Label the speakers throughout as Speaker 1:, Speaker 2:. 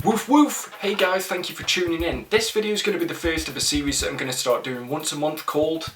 Speaker 1: Woof woof! Hey guys, thank you for tuning in. This video is going to be the first of a series that I'm going to start doing once a month called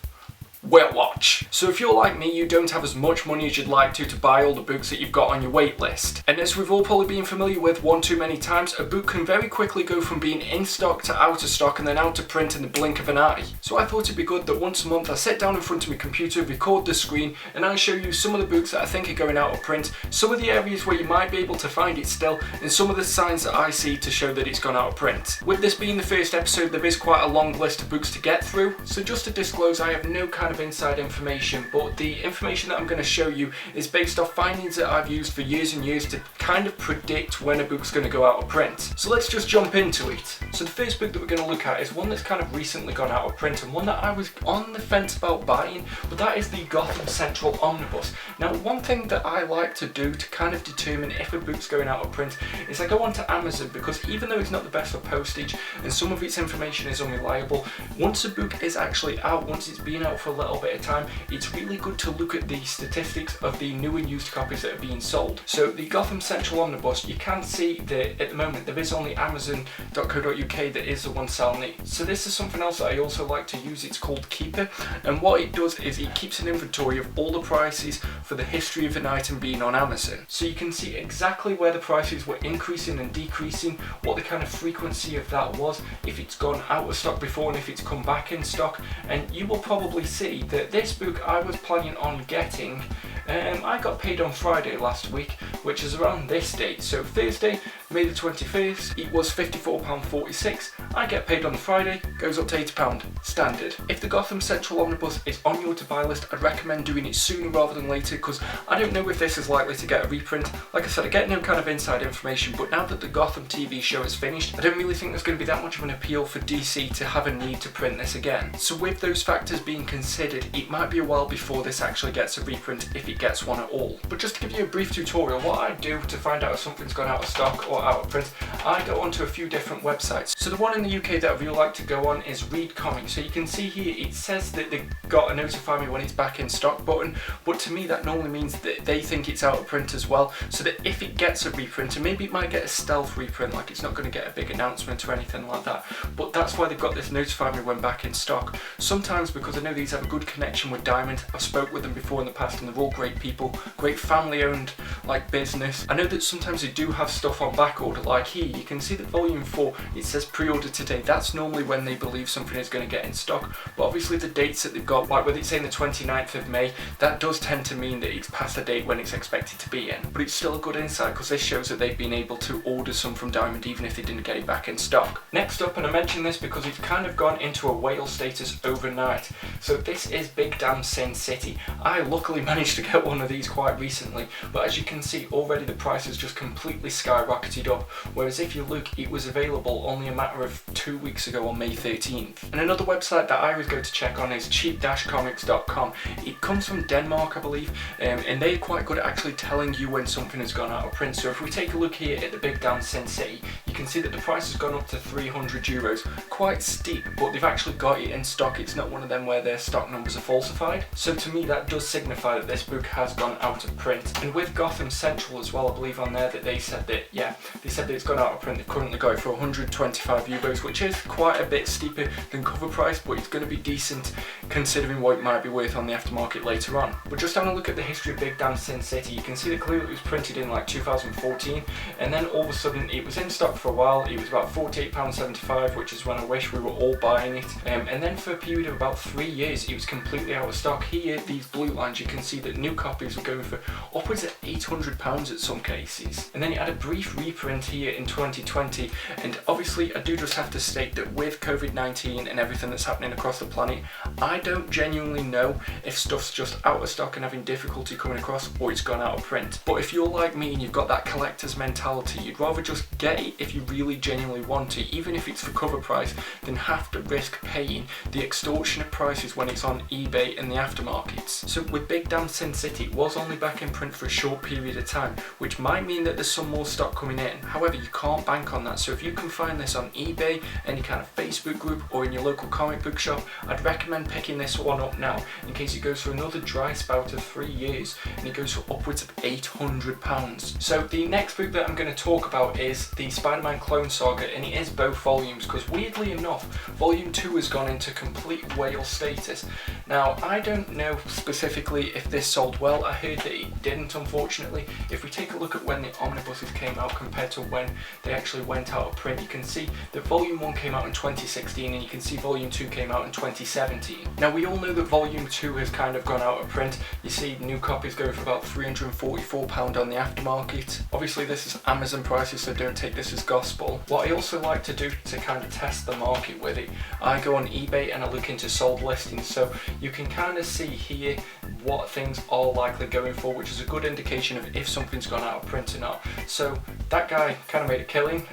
Speaker 1: Whale Watch. So if you're like me, you don't have as much money as you'd like to buy all the books that you've got on your wait list. And as we've all probably been familiar with one too many times, a book can very quickly go from being in stock to out of stock and then out of print in the blink of an eye. So I thought it'd be good that once a month I sit down in front of my computer, record the screen, and I show you some of the books that I think are going out of print, some of the areas where you might be able to find it still, and some of the signs that I see to show that it's gone out of print. With this being the first episode, there is quite a long list of books to get through, so just to disclose, I have no kind of inside information, but the information that I'm going to show you is based off findings that I've used for years and years to kind of predict when a book's going to go out of print. So let's just jump into it. So the first book that we're going to look at is one that's kind of recently gone out of print and one that I was on the fence about buying, but that is the Gotham Central Omnibus. Now, one thing that I like to do to kind of determine if a book's going out of print is I go onto Amazon, because even though it's not the best for postage and some of its information is unreliable, once a book is actually out, once it's been out for a little bit of time, it's really good to look at the statistics of the new and used copies that are being sold. So the Gotham Central Omnibus, you can see that at the moment there is only Amazon.co.uk that is the one selling it. So this is something else that I also like to use. It's called Keeper, and what it does is it keeps an inventory of all the prices for the history of an item being on Amazon. So you can see exactly where the prices were increasing and decreasing, what the kind of frequency of that was, if it's gone out of stock before and if it's come back in stock. And you will probably see that this book I was planning on getting, I got paid on Friday last week, which is around this date. So Thursday, May the 21st, it was £54.46. I get paid on the Friday, goes up to £80 standard. If the Gotham Central Omnibus is on your to buy list, I'd recommend doing it sooner rather than later, because I don't know if this is likely to get a reprint. Like I said, I get no kind of inside information, but now that the Gotham TV show is finished, I don't really think there's going to be that much of an appeal for DC to have a need to print this again. So with those factors being considered, it might be a while before this actually gets a reprint, if it gets one at all. But just to give you a brief tutorial, what I do to find out if something's gone out of stock or out of print, I go onto a few different websites. So the one in the UK that I really like to go on is Reid Coming. So you can see here it says that they've got a notify me when it's back in stock button, but to me that normally means that they think it's out of print as well, so that if it gets a reprint, and maybe it might get a stealth reprint, like it's not going to get a big announcement or anything like that, but that's why they've got this notify me when back in stock. Sometimes, because I know these have a good connection with Diamond, I've spoke with them before in the past and they're all great people, great family owned like business. I know that sometimes they do have stuff on back order, like here you can see that volume 4, it says pre-order today. That's normally when they believe something is going to get in stock, but obviously the dates that they've got, like with it saying the 29th of May, that does tend to mean that it's past the date when it's expected to be in. But it's still a good insight, because this shows that they've been able to order some from Diamond even if they didn't get it back in stock. Next up, and I mention this because it's kind of gone into a whale status overnight, so this is Big Damn Sin City. I luckily managed to get one of these quite recently, but as you can see already the price has just completely skyrocketed up, whereas if you look, it was available only a matter of 2 weeks ago on May 13th. And another website that I always go to check on is cheap-comics.com. It comes from Denmark, I believe, and they're quite good at actually telling you when something has gone out of print. So if we take a look here at the Big Damn Sin City, you can see that the price has gone up to €300, quite steep, but they've actually got it in stock. It's not one of them where their stock numbers are falsified. So to me that does signify that this book has gone out of print. And with Gotham Central as well, I believe on there that they said that, yeah, they said that it's gone out of print. They've currently got it for 125 euros, which is quite a bit steeper than cover price, but it's going to be decent considering what it might be worth on the aftermarket later on. But just having a look at the history of Big Damn Sin City, you can see that clearly it was printed in like 2014, and then all of a sudden it was in stock for a while. It was about £48.75, which is when I wish we were all buying it, and then for a period of about 3 years it was completely out of stock. Here, these blue lines, you can see that new copies were going for upwards of £800 at some cases, and then you had a brief reprint here in 2020. And obviously I do just have to state that with COVID-19 and everything that's happening across the planet, I don't genuinely know if stuff's just out of stock and having difficulty coming across, or it's gone out of print. But if you're like me and you've got that collector's mentality, you'd rather just get it if you really genuinely want it, even if it's for cover price, than have to risk paying the extortionate prices when it's on eBay and the aftermarkets. So with Big Damn Sin City, it was only back in print for a short period of time, which might mean that there's some more stock coming in. However, you can't bank on that, so if you can find this on eBay, any kind of Facebook group, or in your local comic book shop, I'd recommend picking this one up now, in case it goes for another dry spout of 3 years and it goes for upwards of £800. So the next book that I'm going to talk about is the Spiderman Spider-Man Clone Saga, and it is both volumes, because weirdly enough, volume 2 has gone into complete whale status. Now, I don't know specifically if this sold well. I heard that it didn't, unfortunately. If we take a look at when the omnibuses came out compared to when they actually went out of print, you can see that volume 1 came out in 2016, and you can see volume 2 came out in 2017. Now, we all know that volume 2 has kind of gone out of print. You see new copies go for about £344 on the aftermarket. Obviously, this is Amazon prices, so don't take this as gospel. What I also like to do to kind of test the market with it, I go on eBay and I look into sold listings, so you can kind of see here what things are likely going for, which is a good indication of if something's gone out of print or not. So that guy kind of made a killing.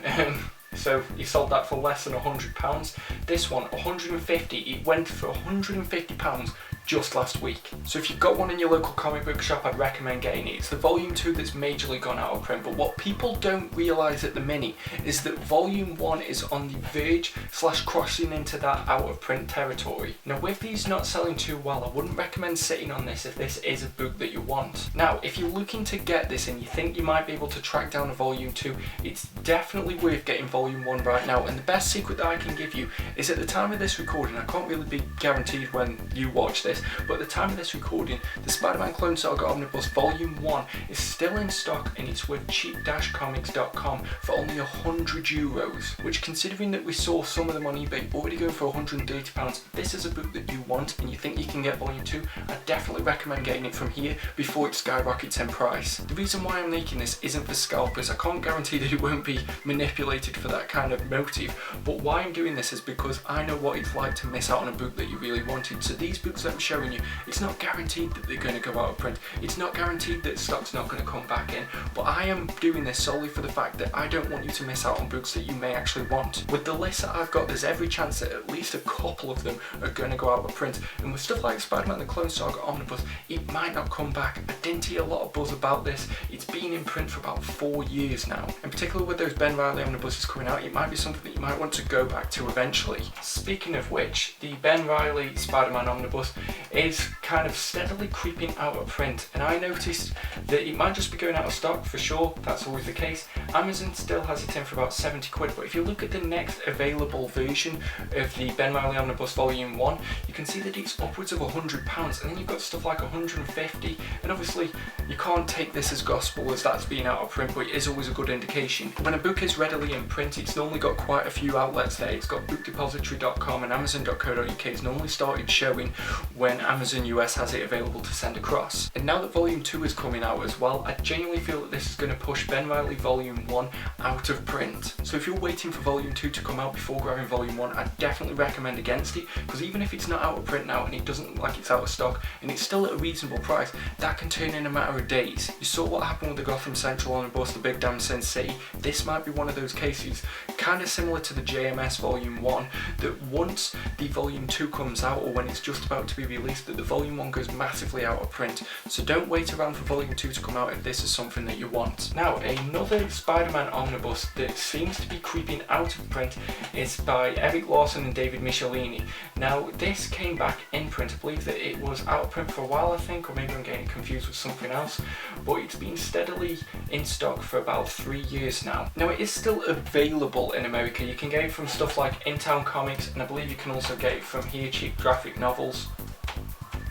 Speaker 1: So he sold that for less than £100. This one, 150. It went for £150 just last week. So if you've got one in your local comic book shop, I'd recommend getting it. It's the volume 2 that's majorly gone out of print, but what people don't realise at the minute is that volume 1 is on the verge / crossing into that out of print territory. Now, with these not selling too well, I wouldn't recommend sitting on this if this is a book that you want. Now, if you're looking to get this and you think you might be able to track down a volume 2, it's definitely worth getting volume 1 right now. And the best secret that I can give you is, at the time of this recording, I can't really be guaranteed when you watch this, but at the time of this recording, the Spider-Man Clone Saga Omnibus Volume 1 is still in stock, and it's with cheap-comics.com for only €100, which, considering that we saw some of them on eBay already going for £130, if this is a book that you want and you think you can get Volume 2, I definitely recommend getting it from here before it skyrockets in price. The reason why I'm making this isn't for scalpers. I can't guarantee that it won't be manipulated for that kind of motive, but why I'm doing this is because I know what it's like to miss out on a book that you really wanted. So these books that I'm showing you, it's not guaranteed that they're going to go out of print. It's not guaranteed that stock's not going to come back in, but I am doing this solely for the fact that I don't want you to miss out on books that you may actually want. With the list that I've got, there's every chance that at least a couple of them are going to go out of print, and with stuff like Spider-Man the Clone Saga Omnibus, it might not come back. I didn't hear a lot of buzz about this. It's been in print for about 4 years now, and particularly with those Ben Reilly omnibuses coming out, it might be something that you might want to go back to eventually. Speaking of which, the Ben Reilly Spider-Man Omnibus is kind of steadily creeping out of print, and I noticed that it might just be going out of stock. For sure, that's always the case. Amazon still has it in for about 70 quid, but if you look at the next available version of the Ben Reilly Omnibus Volume 1, you can see that it's upwards of £100, and then you've got stuff like 150, and obviously you can't take this as gospel as that's being out of print, but it is always a good indication. When a book is readily in print, it's normally got quite a few outlets there. It's got bookdepository.com and amazon.co.uk has normally started showing when Amazon US has it available to send across. And now that Volume 2 is coming out as well, I genuinely feel that this is going to push Ben Reilly Volume 1 out of print. So if you're waiting for Volume 2 to come out before grabbing Volume 1, I definitely recommend against it, because even if it's not out of print now and it doesn't look like it's out of stock and it's still at a reasonable price, that can turn in a matter of days. You saw what happened with the Gotham Central Omnibus, the Big Damn Sin City. This might be one of those cases, kind of similar to the JMS Volume 1, that once the Volume 2 comes out, or when it's just about to be released, that the Volume 1 goes massively out of print. So don't wait around for Volume 2 to come out if this is something that you want. Now, another Spider-Man Omnibus that seems to be creeping out of print is by Eric Lawson and David Michelini. Now, this came back in print. I believe that it was out of print for a while, I think, or maybe I'm getting confused with something else, but it's been steadily in stock for about 3 years now. Now, it is still available in America. You can get it from stuff like In-Town Comics, and I believe you can also get it from Here Cheap Graphic Novels.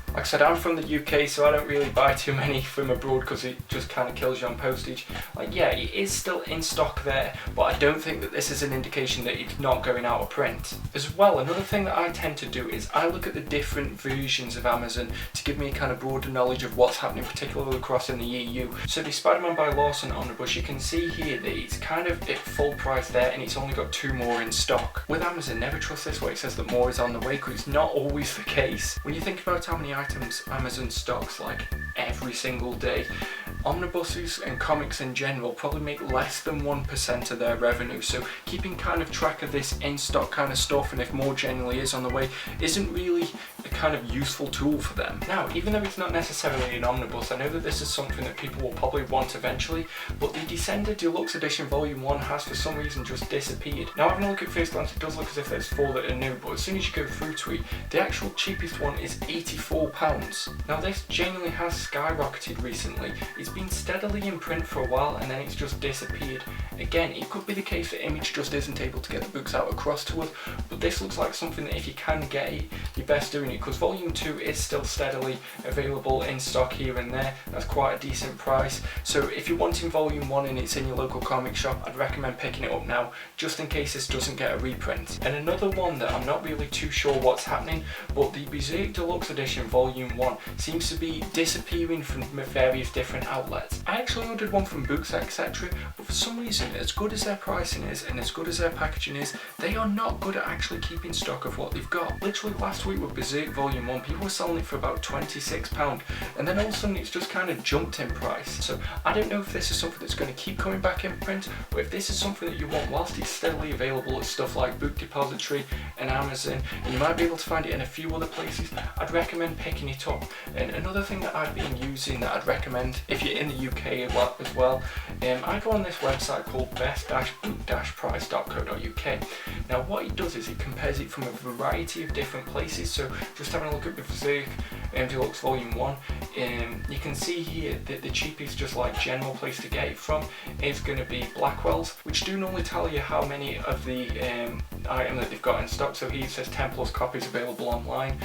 Speaker 1: Like I said, I'm from the UK, so I don't really buy too many from abroad because it just kind of kills you on postage. Like, yeah, it is still in stock there, but I don't think that this is an indication that it's not going out of print. As well, another thing that I tend to do is I look at the different versions of Amazon to give me a kind of broader knowledge of what's happening, particularly across in the EU. So the Spider-Man by Lawson Omnibus, you can see here that it's kind of at full price there, and it's only got 2 more in stock. With Amazon, never trust this where it says that more is on the way, because it's not always the case. When you think about how many items Amazon stocks like every single day, omnibuses and comics in general probably make less than 1% of their revenue, so keeping kind of track of this in stock kind of stuff, and if more generally is on the way, isn't really a kind of useful tool for them. Now, even though it's not necessarily an omnibus, I know that this is something that people will probably want eventually, but the Descender Deluxe Edition Volume 1 has for some reason just disappeared. Now, having a look at first glance, it does look as if there's 4 that are new, but as soon as you go through to it, the actual cheapest one is £84. Now, this genuinely has skyrocketed recently. It's been steadily in print for a while and then it's just disappeared. Again, it could be the case that Image just isn't able to get the books out across to us, but this looks like something that if you can get it, you're best doing it, because Volume 2 is still steadily available in stock here and there. That's quite a decent price. So if you're wanting Volume 1 and it's in your local comic shop, I'd recommend picking it up now, just in case this doesn't get a reprint. And another one that I'm not really too sure what's happening, but the Berserk Deluxe Edition Volume 1 seems to be disappearing from various different outlets. I actually ordered one from Books Etc, but for some reason, as good as their pricing is and as good as their packaging is, they are not good at actually keeping stock of what they've got. Literally last week with Berserk Volume 1, people were selling it for about £26, and then all of a sudden it's just kind of jumped in price. So I don't know if this is something that's going to keep coming back in print, or if this is something that you want whilst it's steadily available at stuff like Book Depository and Amazon, and you might be able to find it in a few other places. I'd recommend picking it up. And another thing that I've been using that I'd recommend if you're in the UK a lot as well, I go on this website called best-book-price.co.uk. Now what it does is it compares it from a variety of different places. So just having a look at Berserk Deluxe Volume 1, you can see here that the cheapest just like general place to get it from is going to be Blackwell's, which do normally tell you how many of the item that they've got in stock. So here it says 10+ copies available online,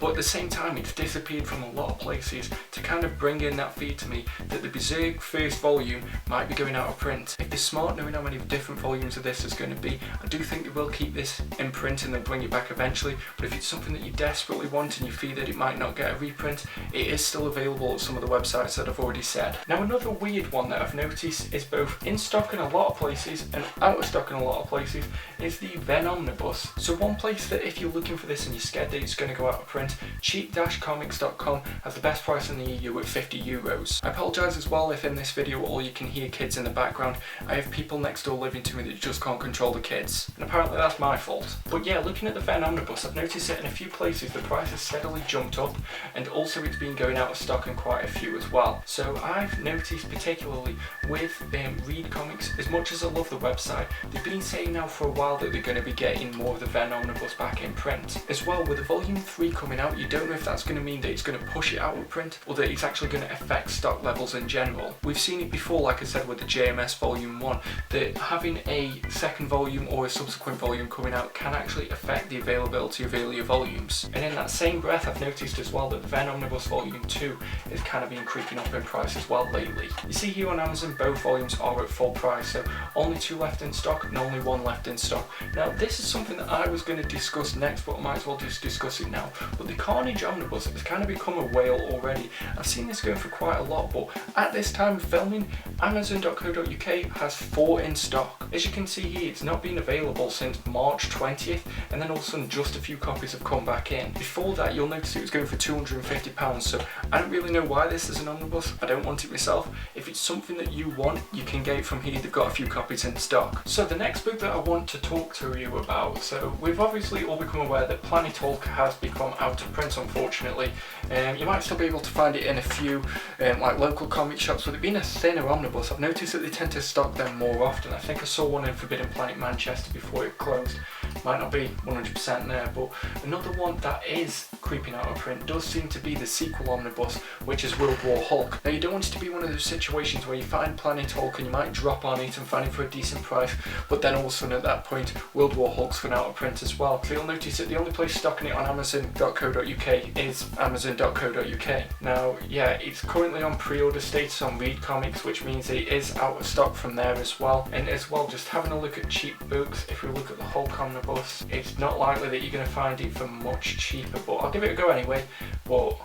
Speaker 1: but at the same time it's disappeared from a lot of places to kind of bring in that feed to me that the Berserk first volume might be going out of print. If they're smart knowing how many different volumes of this there's going to be, I do think they will keep this in print and they'll bring it back eventually. But if it's something that you desperately want and you fear that it might not get a reprint, it is still available at some of the websites that I've already said. Now another weird one that I've noticed is both in stock in a lot of places and out of stock in a lot of places is the Ven Omnibus. So one place that if you're looking for this and you're scared that it's going to go out of print, cheap-comics.com has the best price in the EU at €50. I apologise as well if in this video all you can hear kids in the background. I have people next door living to me that just can't control the kids, and apparently that's my fault. But yeah, looking at the Ven Omnibus, I've noticed that in a few places the price has steadily jumped up, and also it's been going out of stock in quite a few as well. So I've noticed particularly with Reid Comics, as much as I love the website, they've been saying now for a while that they're going to be getting more of the Ven Omnibus back in print. As well, with the Volume 3 coming out, you don't know if that's going to mean that it's going to push it out of print or that it's actually going to affect stock levels in general. We've seen it before, like I said, with the JMS Volume 1, that having a second volume or a subsequent volume coming out can actually affect the availability of earlier volumes. And in that same breath, I've noticed as well that the Ven Omnibus Volume 2 is kind of been creeping up in price as well lately. You see here on Amazon, both volumes are at full price, so only 2 left in stock and only 1 left in stock. Now this is something that I was going to discuss next, but I might as well just discuss it now. But the Carnage Omnibus has kind of become a whale already. I've seen this going for quite a lot, but at this time of filming, Amazon.co.uk has 4 in stock. As you can see here, it's not been available since March 20th, and then all of a sudden just a few copies have come back in. Before that, you'll notice it was going for £250, so I don't really know why this is an omnibus. I don't want it myself. If it's something that you want, you can get it from here. They've got a few copies in stock. So the next book that I want to talk to you about, so we've obviously all become aware that Planetary has become out of print, unfortunately. You might still be able to find it in a few like local comic shops, with it being a thinner omnibus, I've noticed that they tend to stock them more often. I think I saw one in Forbidden Planet Manchester before it closed. Might not be 100% there, but another one that is creeping out of print does seem to be the sequel omnibus, which is World War Hulk. Now you don't want it to be one of those situations where you find Planet Hulk and you might drop on it and find it for a decent price, but then all of a sudden at that point World War Hulk's gone out of print as well. So you'll notice that the only place stocking it on Amazon.co.uk is Amazon.co.uk. Now yeah, it's currently on pre-order status on Reid Comics, which means it is out of stock from there as well. And as well, just having a look at cheap books, if we look at the Hulk omnibus, it's not likely that you're going to find it for much cheaper, but I'll give it a go anyway. But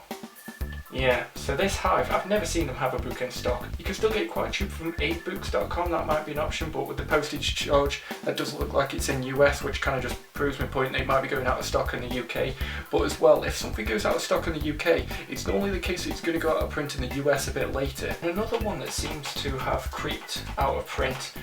Speaker 1: yeah, so this Hive, I've never seen them have a book in stock. You can still get it quite cheap from 8books.com, that might be an option, but with the postage charge, that does look like it's in US, which kind of just proves my point, they might be going out of stock in the UK. But as well, if something goes out of stock in the UK, it's normally the case that it's going to go out of print in the US a bit later. And another one that seems to have creeped out of print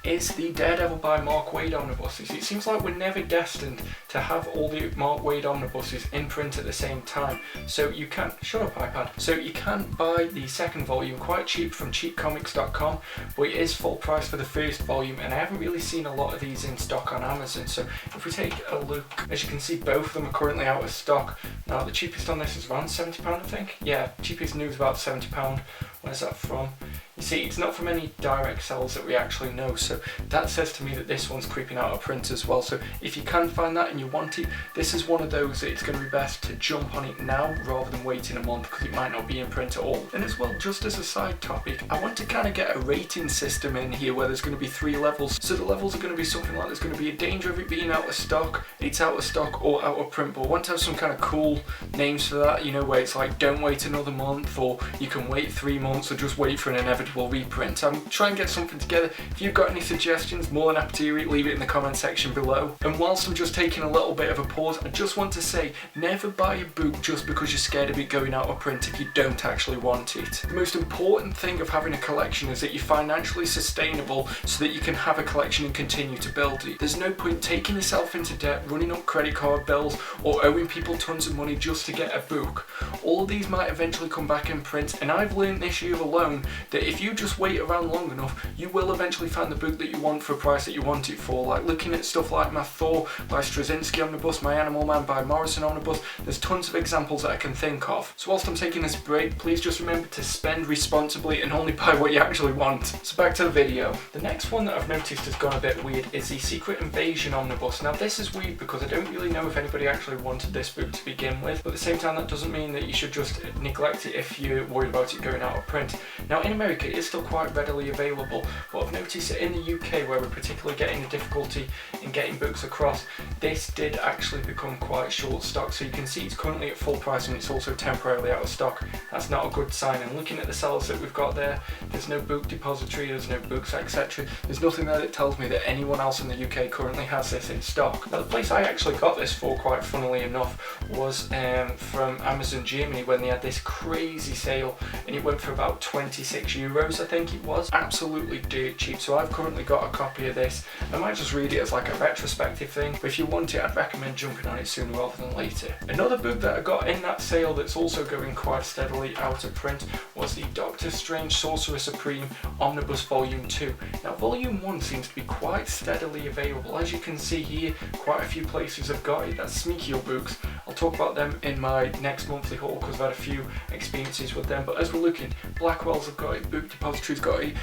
Speaker 1: is the Daredevil by Mark Waid omnibuses. It seems like we're never destined to have all the Mark Waid omnibuses in print at the same time. So you can, shut up iPad. So you can buy the second volume quite cheap from cheapcomics.com, but it is full price for the first volume, and I haven't really seen a lot of these in stock on Amazon. So if we take a look, as you can see, both of them are currently out of stock. Now the cheapest on this is around £70, I think. Yeah, cheapest new is about £70. Where's that from? You see, it's not from any direct sales that we actually know, so that says to me that this one's creeping out of print as well. So if you can find that and you want it, this is one of those that it's going to be best to jump on it now rather than waiting a month, because it might not be in print at all. And as well, just as a side topic, I want to kind of get a rating system in here where there's going to be 3 levels. So the levels are going to be something like there's going to be a danger of it being out of stock, it's out of stock, or out of print. But I want to have some kind of cool names for that, you know, where it's like don't wait another month, or you can wait 3 months, or just wait for an inevitable reprint. I'm trying to get something together. If you've got any suggestions, more than happy to hear it, leave it in the comment section below. And whilst I'm just taking a little bit of a pause, I just want to say, never buy a book just because you're scared of it going out of print if you don't actually want it. The most important thing of having a collection is that you're financially sustainable so that you can have a collection and continue to build it. There's no point taking yourself into debt, running up credit card bills, or owing people tons of money just to get a book. All of these might eventually come back in print, and I've learned this year alone that if you just wait around long enough, you will eventually find the book that you want for a price that you want it for. Like looking at stuff like my Thor by Straczynski omnibus, my Animal Man by Morrison omnibus, there's tons of examples that I can think of. So whilst I'm taking this break, please just remember to spend responsibly and only buy what you actually want. So back to the video. The next one that I've noticed has gone a bit weird is the Secret Invasion omnibus. Now this is weird because I don't really know if anybody actually wanted this book to begin with, but at the same time that doesn't mean that you should just neglect it if you're worried about it going out of print. Now in America it's still quite readily available, but I've noticed that in the UK, where we're particularly getting a difficulty in getting books across, this did actually become quite short stock. So you can see it's currently at full price and it's also temporarily out of stock. That's not a good sign. And looking at the sales that we've got there, there's no book depository, there's no books, etc. There's nothing there that tells me that anyone else in the UK currently has this in stock. Now the place I actually got this for, quite funnily enough, was from Amazon Germany, when they had this crazy sale and it went for about €26 I think it was. Absolutely dirt cheap. So I've currently got a copy of this. I might just read it as like a retrospective thing, but if you want it, I'd recommend jumping on it sooner rather than later. Another book that I got in that sale that's also going quite steadily out of print was the Doctor Strange Sorcerer Supreme Omnibus Volume 2. Now Volume 1 seems to be quite steadily available. As you can see here, quite a few places have got it. That's Smeekio Books. I'll talk about them in my next monthly haul because I've had a few experiences with them. But as we're looking, Blackwell's have got it, Book Depository's got it,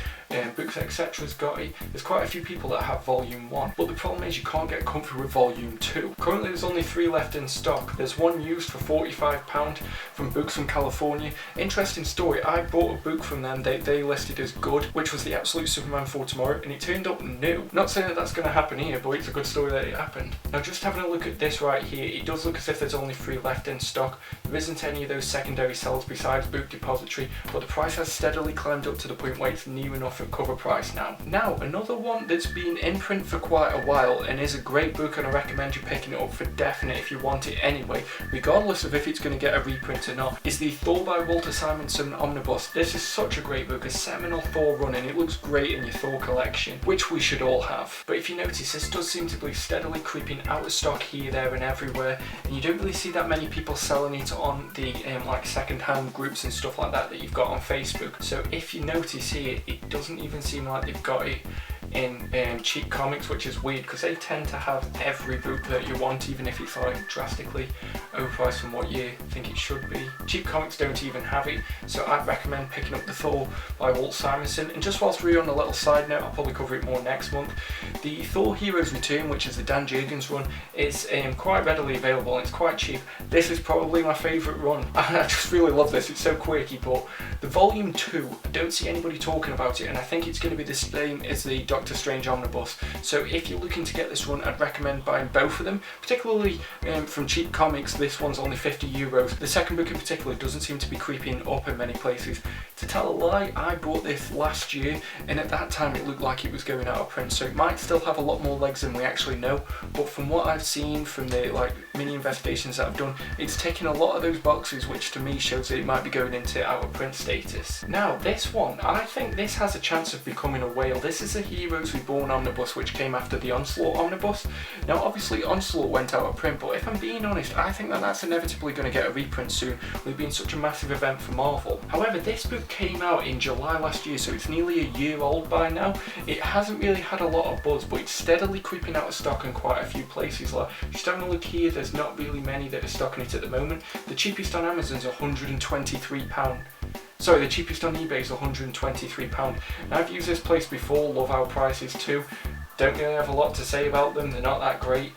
Speaker 1: Books Etc.'s got it. There's quite a few people that have Volume 1, but the problem is you can't get comfy with Volume 2. Currently there's only 3 left in stock. There's one used for £45 from Books from California. Interesting story, I bought a book from them they listed as good, which was the Absolute Superman for Tomorrow, and it turned up new. Not saying that that's going to happen here, but it's a good story that it happened. Now just having a look at this right here, it does look as if there's only 3 left in stock. There isn't any of those secondary sales besides Book Depository, but the price has steadily climbed up to the point where it's near enough at cover price now. Now another one that's been in print for quite a while and is a great book, and I recommend you picking it up for definite if you want it anyway, regardless of if it's going to get a reprint or not, is the Thor by Walter Simonson Omnibus. This is such a great book, a seminal Thor run, and it looks great in your Thor collection, which we should all have. But if you notice, this does seem to be steadily creeping out of stock here, there and everywhere, and you don't really see that many people selling it on the like second-hand groups and stuff like that you've got on Facebook. So if you notice here, it doesn't even seem like they've got it in cheap comics, which is weird because they tend to have every book that you want, even if it's like drastically overpriced from what you think it should be. Cheap comics don't even have it, so I'd recommend picking up the Thor by Walt Simonson. And just whilst we're on a little side note, I'll probably cover it more next month, the Thor Heroes Return, which is the Dan Jurgens run, is quite readily available and it's quite cheap. This is probably my favourite run. I just really love this, it's so quirky. But the Volume 2, I don't see anybody talking about it, and I think it's going to be the same as the Doctor Doctor Strange Omnibus. So if you're looking to get this run, I'd recommend buying both of them, particularly from cheap comics. This one's only €50. The second book in particular doesn't seem to be creeping up in many places. To tell a lie, I bought this last year, and at that time it looked like it was going out of print, so it might still have a lot more legs than we actually know, but from what I've seen from the mini investigations that I've done, it's taken a lot of those boxes, which to me shows that it might be going into out of print status. Now this one, I think this has a chance of becoming a whale. This is a Heroes Reborn Omnibus, which came after the Onslaught Omnibus. Now obviously Onslaught went out of print, but if I'm being honest, I think that that's inevitably going to get a reprint soon, with it being such a massive event for Marvel. However, this book came out in July last year, so it's nearly a year old by now. It hasn't really had a lot of buzz, but it's steadily creeping out of stock in quite a few places. Like, just having a look here, there's not really many that are stocking it at the moment. The cheapest on Amazon's £123. Sorry, the cheapest on eBay is £123. Now, I've used this place before, love our prices too. Don't really have a lot to say about them, they're not that great.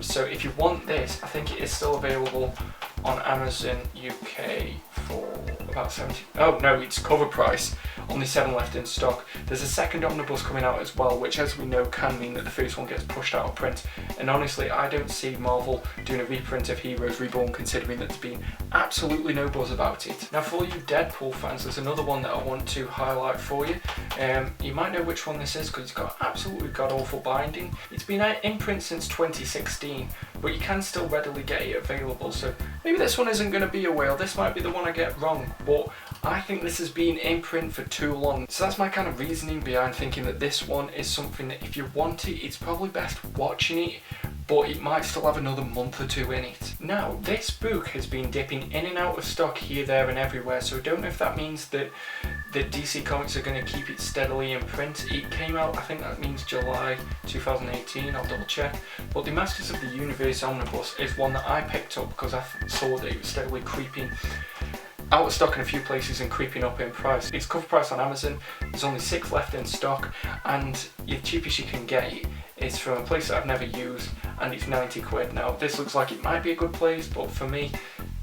Speaker 1: So if you want this, I think it is still available on Amazon UK for about 70. Oh no, it's cover price. Only 7 left in stock. There's a second omnibus coming out as well, which as we know can mean that the first one gets pushed out of print. And honestly, I don't see Marvel doing a reprint of Heroes Reborn, considering that there's been absolutely no buzz about it. Now for all you Deadpool fans, there's another one that I want to highlight for you. You might know which one this is because it's got absolutely god-awful binding. It's been out in print since 2016, but you can still readily get it available. So maybe this one isn't going to be a whale. This might be the one I get wrong, but I think this has been in print for too long. So that's my kind of reasoning behind thinking that this one is something that if you want it, it's probably best watching it, but it might still have another month or two in it. Now, this book has been dipping in and out of stock here, there and everywhere, so I don't know if that means that DC Comics are going to keep it steadily in print. It came out, I think that means July 2018, I'll double check, but the Masters of the Universe Omnibus is one that I picked up because I saw that it was steadily creeping out of stock in a few places and creeping up in price. It's cover price on Amazon, there's only 6 left in stock, and the cheapest you can get it is from a place that I've never used, and it's 90 quid. Now this looks like it might be a good place, but for me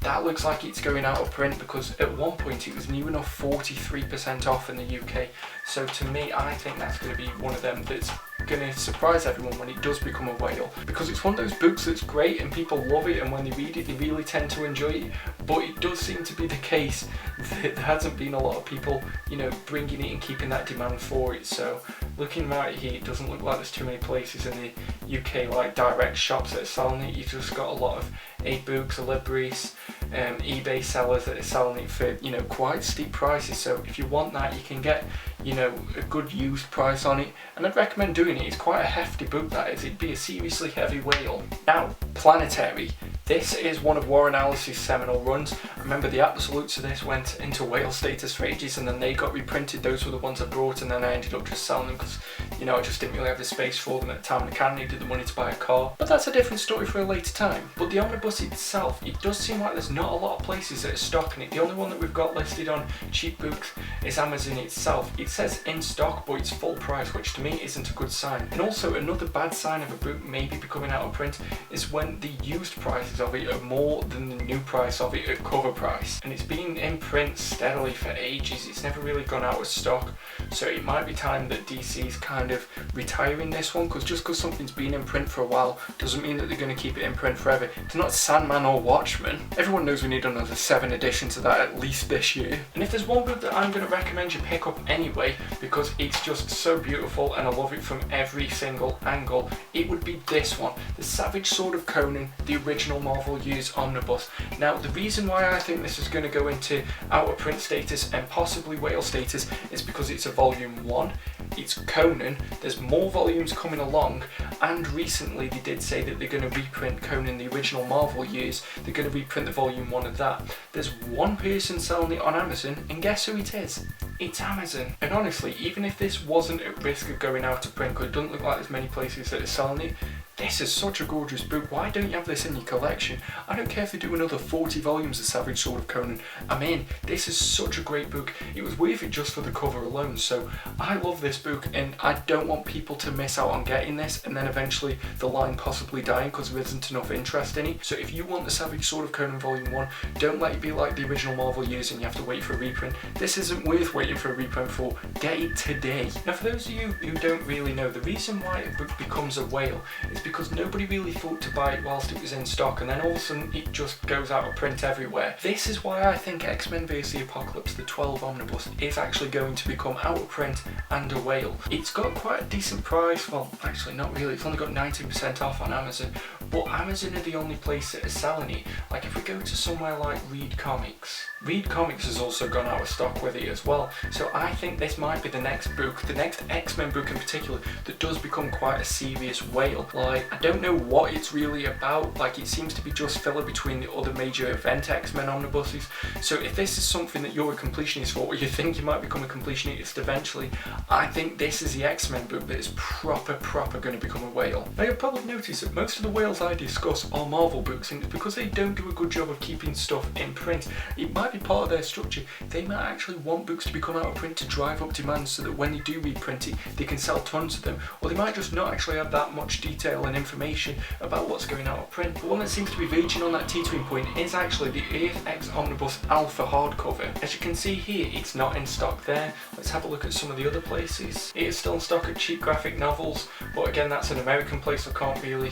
Speaker 1: that looks like it's going out of print because at one point it was new enough 43% off in the UK. So to me, I think that's going to be one of them that's going to surprise everyone when it does become a whale, because it's one of those books that's great and people love it, and when they read it they really tend to enjoy it, but it does seem to be the case that there hasn't been a lot of people, you know, bringing it and keeping that demand for it. So looking right here, it doesn't look like there's too many places in the UK like direct shops that are selling it. You've just got a lot of A-Books, Libris, eBay sellers that are selling it for, you know, quite steep prices. So if you want that, you can get, you know, a good used price on it, and I'd recommend doing it. It's quite a hefty book, that is. It'd be a seriously heavy whale. Now, Planetary. This is one of Warren Ellis's seminal runs. I remember the absolutes of this went into whale status for ages, and then they got reprinted. Those were the ones I brought, and then I ended up just selling them because, you know, I just didn't really have the space for them at the time, and I kind of needed the money to buy a car. But that's a different story for a later time. But the omnibus itself, it does seem like there's not a lot of places that are stocking it. The only one that we've got listed on cheap books is Amazon itself. It says in stock, but it's full price, which to me isn't a good sign. And also another bad sign of a book maybe becoming out of print is when the used prices of it are more than the new price of it at cover price. And it's been in print steadily for ages. It's never really gone out of stock. So it might be time that DC's kind of retiring this one, because just because something's been in print for a while doesn't mean that they're going to keep it in print forever. It's not Sandman or Watchmen. Everyone knows we need another 7 editions of that at least this year. And if there's one book that I'm going to recommend you pick up anyway, because it's just so beautiful and I love it from every single angle, it would be this one, The Savage Sword of Conan, the original Marvel Years Omnibus. Now the reason why I think this is going to go into out of print status and possibly whale status is because it's a volume 1, it's Conan, there's more volumes coming along, and recently they did say that they're going to reprint Conan, the original Marvel Years. They're going to reprint the volume 1 of that. There's one person selling it on Amazon, and guess who it is? It's Amazon. And honestly, even if this wasn't at risk of going out of print, because it doesn't look like there's many places that are selling it, this is such a gorgeous book. Why don't you have this in your collection? I don't care if they do another 40 volumes of Savage Sword of Conan. I'm in. This is such a great book. It was worth it just for the cover alone. So I love this book, and I don't want people to miss out on getting this and then eventually the line possibly dying because there isn't enough interest in it. So if you want the Savage Sword of Conan Volume 1, don't let it be like the original Marvel years and you have to wait for a reprint. This isn't worth waiting for a reprint for. Get it today. Now, for those of you who don't really know, the reason why a book becomes a whale is because nobody really thought to buy it whilst it was in stock, and then all of a sudden it just goes out of print everywhere. This is why I think XMen V, the Apocalypse, the 12 Omnibus, is actually going to become out of print and a whale. It's got quite a decent price. Well, actually not really. It's only got 19% off on Amazon, but Amazon are the only place that is selling it. Like if we go to somewhere like Reid Comics has also gone out of stock with it as well. So I think this might be the next book, the next X-Men book in particular, that does become quite a serious whale. Like, I don't know what it's really about. Like, it seems to be just filler between the other major event X-Men omnibuses. So if this is something that you're a completionist for, or you think you might become a completionist eventually, I think this is the X-Men book that is proper going to become a whale. Now, you'll probably notice that most of the whales I discuss are Marvel books, and because they don't do a good job of keeping stuff in print, it might be part of their structure. They might actually want books to become out of print to drive up demand so that when they do reprint it, they can sell tons of them, or they might just not actually have that much detail and information about what's going out of print. But one that seems to be verging on that teetering point is actually the Earth X Omnibus Alpha hardcover. As you can see here, it's not in stock there. Let's have a look at some of the other places. It is still in stock at Cheap Graphic Novels, but again, that's an American place, so I can't really,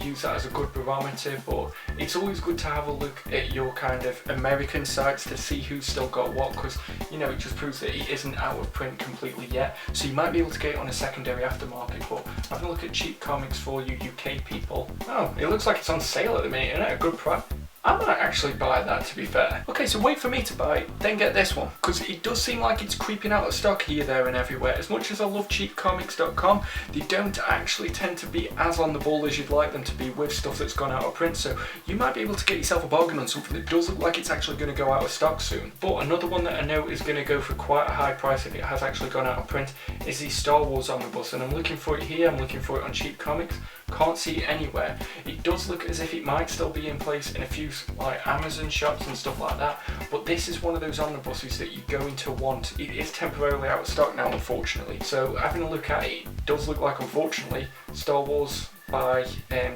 Speaker 1: use that as a good barometer. But it's always good to have a look at your kind of American sites to see who's still got what, because it just proves that it isn't out of print completely yet. So you might be able to get it on a secondary aftermarket. But having a look at Cheap Comics for you UK people. Oh, it looks like it's on sale at the minute, and at a good price. I might actually buy that, to be fair. Okay, so wait for me to buy it, then get this one, because it does seem like it's creeping out of stock here, there and everywhere. As much as I love cheapcomics.com, they don't actually tend to be as on the ball as you'd like them to be with stuff that's gone out of print, so you might be able to get yourself a bargain on something that does look like it's actually going to go out of stock soon. But another one that I know is going to go for quite a high price if it has actually gone out of print is the Star Wars Omnibus, and I'm looking for it here, I'm looking for it on Cheap Comics. Can't see it anywhere. It does look as if it might still be in place in a few like Amazon shops and stuff like that, but this is one of those omnibuses that you're going to want. It is temporarily out of stock now, unfortunately. So having a look at it, it does look like, unfortunately, Star Wars by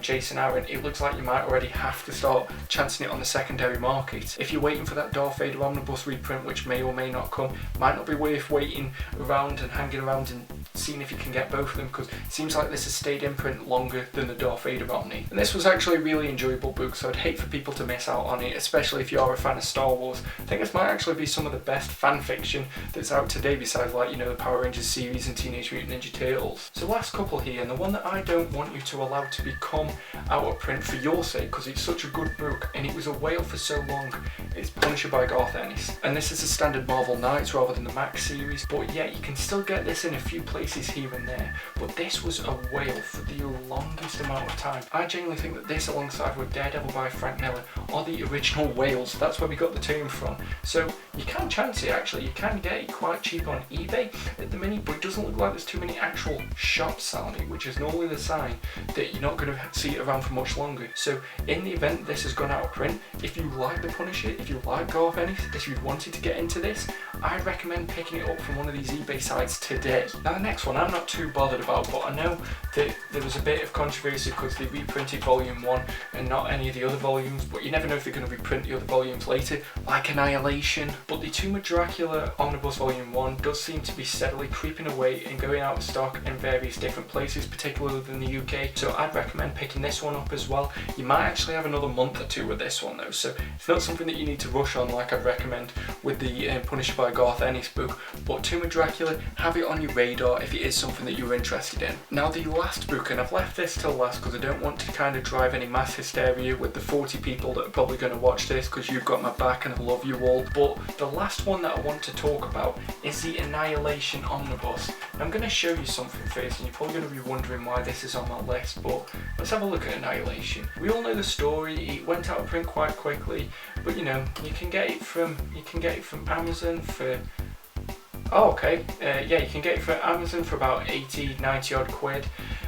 Speaker 1: Jason Aaron, it looks like you might already have to start chancing it on the secondary market. If you're waiting for that Darth Vader omnibus reprint, which may or may not come, might not be worth waiting around and hanging around and seeing if you can get both of them, because it seems like this has stayed in print longer than the Darth Vader Omni. And this was actually a really enjoyable book, so I'd hate for people to miss out on it, especially if you are a fan of Star Wars. I think this might actually be some of the best fan fiction that's out today, besides like, the Power Rangers series and Teenage Mutant Ninja Turtles. So last couple here, and the one that I don't want you to allow to become out of print for your sake, because it's such a good book and it was a whale for so long, is Punisher by Garth Ennis. And this is a standard Marvel Knights rather than the Max series, but yeah, you can still get this in a few places here and there, but this was a whale for the longest amount of time. I genuinely think that this, alongside with Daredevil by Frank Miller, are the original whales. That's where we got the term from. So you can chance it, actually. You can get it quite cheap on eBay at the minute, but it doesn't look like there's too many actual shops selling it, which is normally the sign that you're not going to see it around for much longer. So in the event this has gone out of print, if you like the Punisher, if you like Garth Ennis, if you wanted to get into this, I recommend picking it up from one of these eBay sites today. Now the next one I'm not too bothered about, but I know that there was a bit of controversy because they reprinted volume 1 and not any of the other volumes, but you never know if they're going to reprint the other volumes later, like Annihilation. But the Tomb of Dracula Omnibus volume 1 does seem to be steadily creeping away and going out of stock in various different places, particularly in the UK, so I'd recommend picking this one up as well. You might actually have another month or two with this one though, so it's not something that you need to rush on like I'd recommend with the Punisher by Garth Ennis book, but Tomb of Dracula, have it on your radar if it is something that you're interested in. Now the last book, and I've left this till last because I don't want to kind of drive any mass hysteria with the 40 people that are probably going to watch this, because you've got my back and I love you all, but the last one that I want to talk about is the Annihilation Omnibus. I'm going to show you something first, and you're probably going to be wondering why this is on my list, but let's have a look at Annihilation. We all know the story. It went out of print quite quickly, but you can get it from Amazon for you can get it from Amazon for about 80-90 odd quid.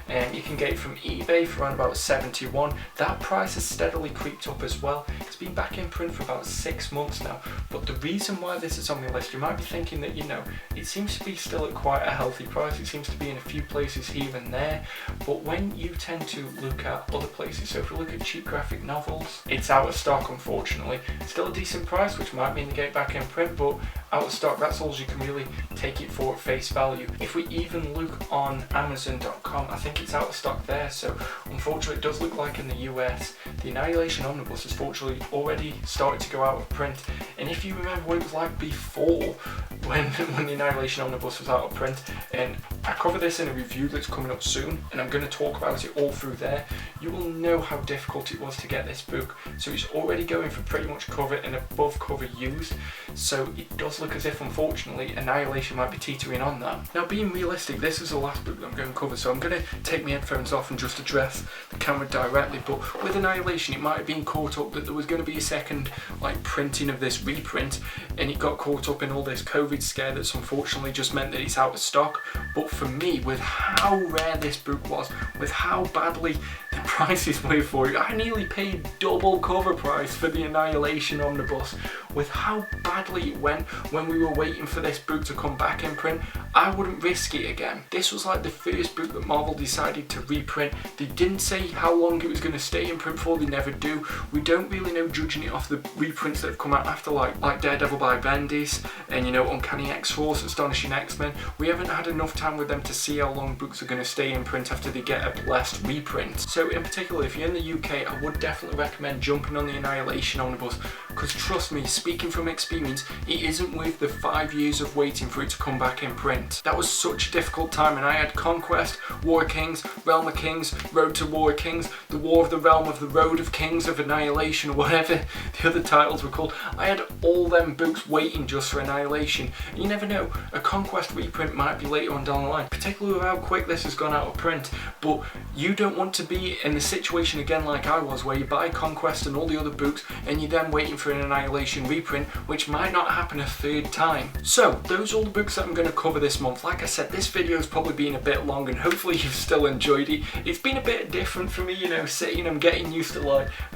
Speaker 1: You can get it from eBay for around about £71. That price has steadily creeped up as well. It's been back in print for about 6 months now. But the reason why this is on my list, you might be thinking that, you know, it seems to be still at quite a healthy price. It seems to be in a few places here and there. But when you tend to look at other places, so if you look at cheap graphic novels, it's out of stock, unfortunately. Still a decent price, which might mean they get it back in print, but out of stock, that's all you can really take it for at face value. If we even look on Amazon.com, I think it's out of stock there, so unfortunately it does look like in the US, the Annihilation Omnibus has fortunately already started to go out of print. And if you remember what it was like before, when the Annihilation Omnibus was out of print, and I cover this in a review that's coming up soon, and I'm going to talk about it all through there, you will know how difficult it was to get this book. So it's already going for pretty much cover and above cover used, so it does look as if, unfortunately, Annihilation might be teetering on that. Now, being realistic, this is the last book that I'm going to cover, so I'm going to take my headphones off and just address the camera directly. But with Annihilation, it might have been caught up that there was going to be a second printing of this reprint, and it got caught up in all this COVID scare that's unfortunately just meant that it's out of stock. But for me, with how rare this book was, with how badly the prices were for it, I nearly paid double cover price for the Annihilation Omnibus. With how badly it went when we were waiting for this book to come back in print, I wouldn't risk it again. This was like the first book that Marvel decided to reprint. They didn't say how long it was going to stay in print for, they never do. We don't really know, judging it off the reprints that have come out after, like Daredevil by Bendis, and you know, Uncanny X-Force, Astonishing X-Men. We haven't had enough time with them to see how long books are going to stay in print after they get a blessed reprint. So in particular, if you're in the UK, I would definitely recommend jumping on the Annihilation Omnibus, because trust me, speaking from experience, it isn't worth the 5 years of waiting for it to come back in print. That was such a difficult time, and I had Conquest, War of Kings, Realm of Kings, Road to War of Kings, The War of the Realm of the Road of Kings of Annihilation, or whatever the other titles were called. I had all them books waiting just for Annihilation. And you never know, a Conquest reprint might be later on down the line, particularly with how quick this has gone out of print. But you don't want to be in the situation again like I was, where you buy Conquest and all the other books, and you're then waiting for an Annihilation reprint, which might not happen a third time. So those are all the books that I'm going to cover this month. Like I said, this video has probably been a bit long, and hopefully you've still enjoyed it. It's been a bit different for me, you know, sitting and getting used to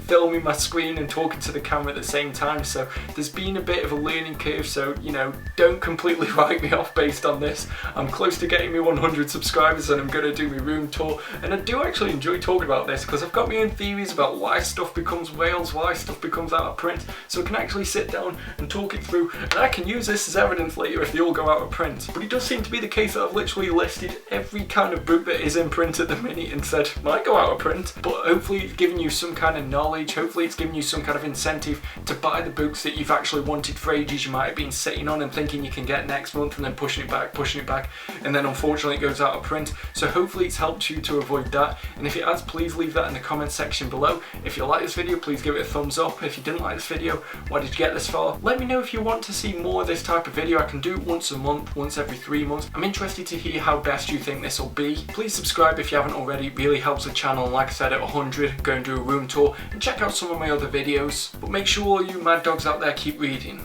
Speaker 1: filming my screen and talking to the camera at the same time, so there's been a bit of a learning curve, so you know, don't completely write me off based on this. I'm close to getting me 100 subscribers, and I'm going to do my room tour, and I do actually enjoy talking about this because I've got my own theories about why stuff becomes whales, why stuff becomes out of print, so I can actually sit down and talk it through, and I can use this as evidence later if they all go out of print. But it does seem to be the case that I've literally listed every kind of book that is in print at the minute and said might go out of print, but hopefully it's given you some kind of knowledge, hopefully it's given you some kind of incentive to buy the books that you've actually wanted for ages, you might have been sitting on and thinking you can get next month, and then pushing it back, and then unfortunately it goes out of print. So hopefully it's helped you to avoid that, and if it has, please leave that in the comment section below. If you like this video, please give it a thumbs up. If you didn't like this video, why did you get this far? Let me know if you want to see more of this type of video. I can do it once a month, once every 3 months. I'm interested to hear how best you think this will be. Please subscribe if you haven't already, it really helps the channel, and like I said, at 100, go and do a room tour and check out some of my other videos. But make sure all you mad dogs out there keep reading.